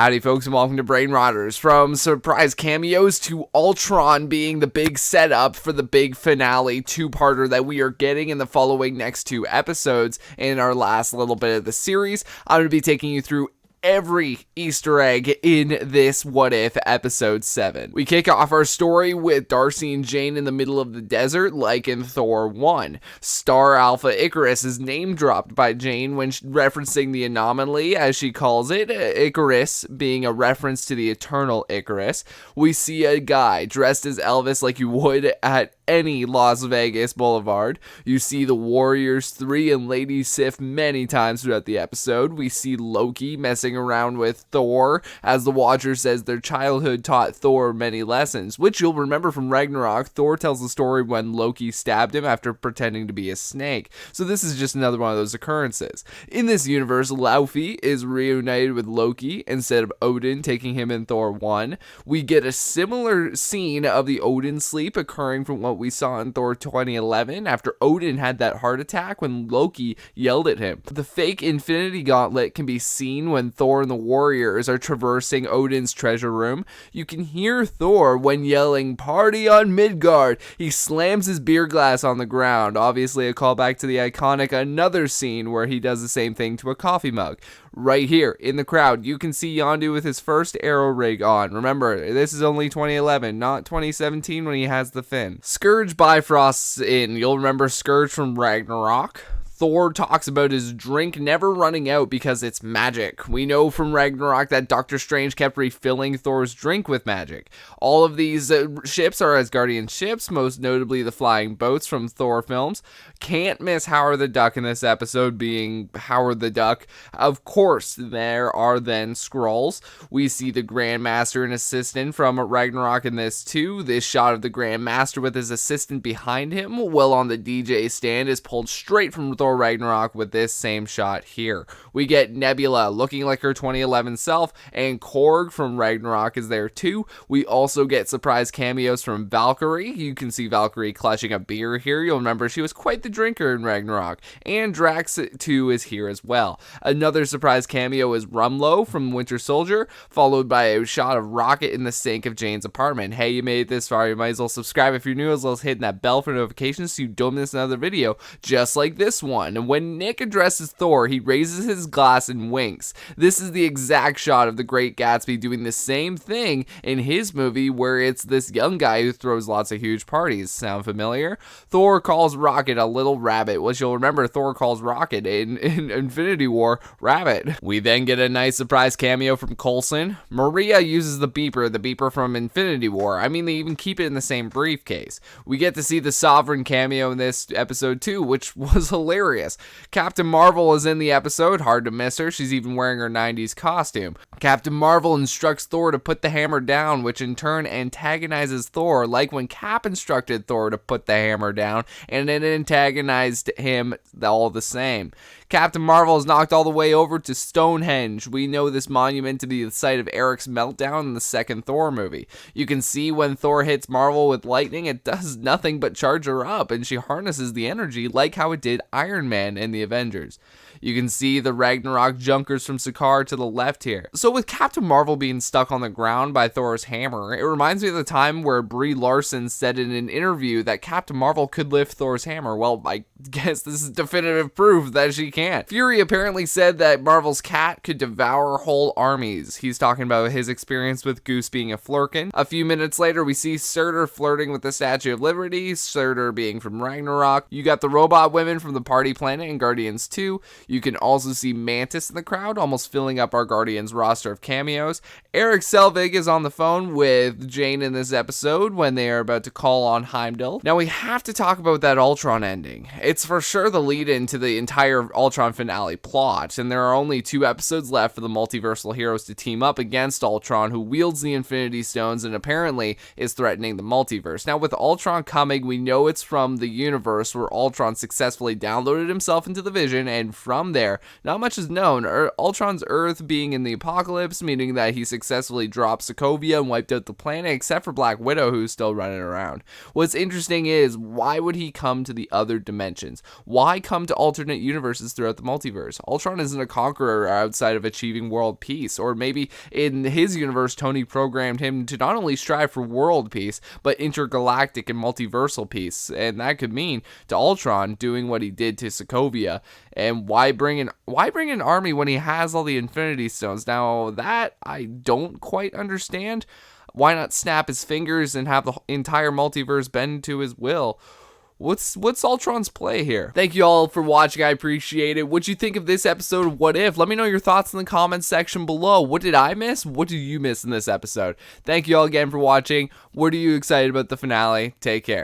Howdy folks and welcome to Brain Rotters. From surprise cameos to Ultron being the big setup for the big finale two-parter that we are getting in the following next 2 episodes in our last little bit of the series, I'm going to be taking you through every Easter egg in this What If episode 7. We kick off our story with Darcy and Jane in the middle of the desert like in Thor 1. Star Alpha Icarus is name dropped by Jane when referencing the anomaly, as she calls it, Icarus being a reference to the eternal Icarus. We see a guy dressed as Elvis like you would at any Las Vegas boulevard. You see the Warriors 3 and Lady Sif many times throughout the episode. We see Loki messing around with Thor, as the Watcher says their childhood taught Thor many lessons, which you'll remember from Ragnarok. Thor tells the story when Loki stabbed him after pretending to be a snake. So this is just another one of those occurrences. In this universe, Laufey is reunited with Loki instead of Odin taking him in Thor 1. We get a similar scene of the Odin sleep occurring from what we saw in Thor 2011 after Odin had that heart attack when Loki yelled at him. The fake infinity gauntlet can be seen when Thor and the Warriors are traversing Odin's treasure room. You can hear Thor when yelling, "Party on Midgard!" He slams his beer glass on the ground, obviously a callback to the iconic another scene where he does the same thing to a coffee mug. Right here in the crowd, you can see Yondu with his first arrow rig on. Remember, this is only 2011, not 2017 when he has the fin. Scourge Bifrost's in. You'll remember Scourge from Ragnarok. Thor talks about his drink never running out because it's magic. We know from Ragnarok that Doctor Strange kept refilling Thor's drink with magic. All of these ships are Asgardian ships, most notably the flying boats from Thor films. Can't miss Howard the Duck in this episode being Howard the Duck. Of course, there are then Skrulls. We see the Grandmaster and assistant from Ragnarok in this too. This shot of the Grandmaster with his assistant behind him, while on the DJ stand, is pulled straight from Thor Ragnarok with this same shot here. We get Nebula looking like her 2011 self, and Korg from Ragnarok is there too. We also get surprise cameos from Valkyrie. You can see Valkyrie clutching a beer here. You'll remember she was quite the drinker in Ragnarok. And Drax too is here as well. Another surprise cameo is Rumlow from Winter Soldier, followed by a shot of Rocket in the sink of Jane's apartment. Hey, you made it this far, you might as well subscribe if you're new, as well as hitting that bell for notifications so you don't miss another video just like this one. And when Nick addresses Thor, he raises his glass and winks. This is the exact shot of the Great Gatsby doing the same thing in his movie, where it's this young guy who throws lots of huge parties. Sound familiar? Thor calls Rocket a little rabbit, which you'll remember Thor calls Rocket in Infinity War rabbit. We then get a nice surprise cameo from Coulson. Maria uses the beeper from Infinity War. I mean, they even keep it in the same briefcase. We get to see the Sovereign cameo in this episode too, which was hilarious. Captain Marvel is in the episode. Hard to miss her. She's even wearing her 90s costume. Captain Marvel instructs Thor to put the hammer down, which in turn antagonizes Thor, like when Cap instructed Thor to put the hammer down, and it antagonized him all the same. Captain Marvel is knocked all the way over to Stonehenge. We know this monument to be the site of Eric's meltdown in the second Thor movie. You can see when Thor hits Marvel with lightning, it does nothing but charge her up, and she harnesses the energy like how it did Iron Man in the Avengers. You can see the Ragnarok Junkers from Sakaar to the left here. So with Captain Marvel being stuck on the ground by Thor's hammer, it reminds me of the time where Brie Larson said in an interview that Captain Marvel could lift Thor's hammer. Well, I guess this is definitive proof that she can't. Fury apparently said that Marvel's cat could devour whole armies. He's talking about his experience with Goose being a flurkin. A few minutes later, we see Surtur flirting with the Statue of Liberty, Surtur being from Ragnarok. You got the robot women from the Party Planet in Guardians 2. You can also see Mantis in the crowd, almost filling up our Guardians roster of cameos. Eric Selvig is on the phone with Jane in this episode when they are about to call on Heimdall. Now we have to talk about that Ultron ending. It's for sure the lead-in to the entire Ultron finale plot, and there are only 2 episodes left for the multiversal heroes to team up against Ultron, who wields the Infinity Stones and apparently is threatening the multiverse. Now with Ultron coming, we know it's from the universe where Ultron successfully downloaded himself into the Vision, and from there, not much is known. Ultron's Earth being in the apocalypse apocalypse, meaning that he successfully dropped Sokovia and wiped out the planet, except for Black Widow, who's still running around. What's interesting is, why would he come to the other dimensions? Why come to alternate universes throughout the multiverse? Ultron isn't a conqueror outside of achieving world peace, or maybe in his universe, Tony programmed him to not only strive for world peace, but intergalactic and multiversal peace, and that could mean to Ultron doing what he did to Sokovia. And why bring an army when he has all the Infinity Stones? Now, that I don't quite understand. Why not snap his fingers and have the entire multiverse bend to his will? What's Ultron's play here? Thank you all for watching. I appreciate it. What'd you think of this episode of What If? Let me know your thoughts in the comments section below. What did I miss? What did you miss in this episode? Thank you all again for watching. What are you excited about the finale? Take care.